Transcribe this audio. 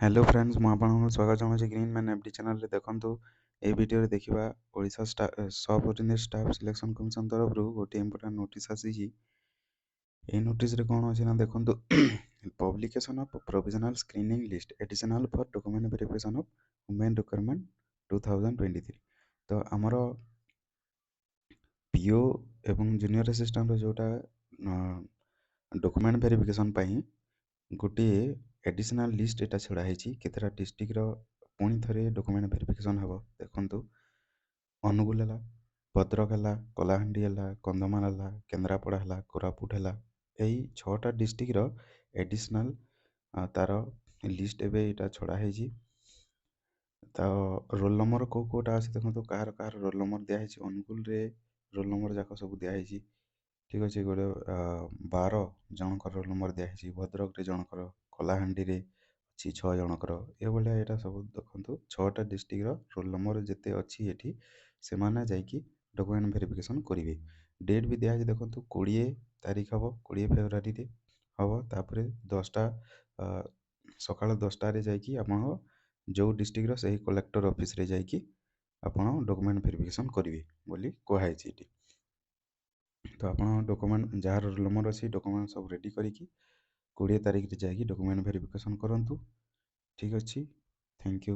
Hello friends मु आपन स्वागत चाहूँगी ग्रीन मैन एफडी चैनल रे देखंतु ए वीडियो रे देखिबा ओडिशा सब ऑर्डिनरी स्टाफ सिलेक्शन कमिशन तरफ रु गोटे इंपोर्टेंट नोटिस आसी ए नोटिस रे कोन अछि ना देखंतु publication of provisional screening list additional for document verification of women requirement 2023 तो हमरो पीओ एवं जूनियर असिस्टेंट जोटा डॉक्यूमेंट वेरिफिकेशन पई गोटे एडिशनल लिस्ट एटा छड़ा है केतरा डिस्ट्रिक्ट रो पुणी थरे डॉक्यूमेंट वेरिफिकेशन हबो देखंतु अनुगुल है भद्रक है कलाहांडी है कंधमाल है केन्द्रापड़ा है कोरापुट है यही 6टा डिस्ट्रिक्ट रो एडिशनल तार लिस्ट एबे एटा छड़ा है तो रोल नंबर को कोटा अछि देखंतु कार कार रोल नंबर दिया है अनुगुल रे रोल नंबर जाक सब दिया है ठीक अच्छे गोटे 12 जनकर रोल नंबर दिखाई भद्रक रे जनकर कलाहांडी रे अच्छी 6 जनकर ये भाया यहाँ सब देखो 6टा डिस्ट्रिक्ट रोल नंबर जिते अच्छी ये से मैंने जाकि डॉक्यूमेंट वेरिफिकेशन करेंगे डेट भी दिखाई देखो 20 तारीख हम 20 फेब्रुआरी हम तापर 10टा सकाल 10टा जाकि आप जो डिस्ट्रिक्ट से कलेक्टर ऑफिस रे जाकि आपन डॉक्यूमेंट वेरिफिकेशन करेंगे बोली कहुई तो आप डॉक्यूमेंट जार रोल नंबर अच्छी डॉक्यूमेंट सब रेडी करिकी 20 तारीख रे जाकि डॉक्यूमेंट वेरिफिकेशन करंतु ठीक अच्छी थैंक यू।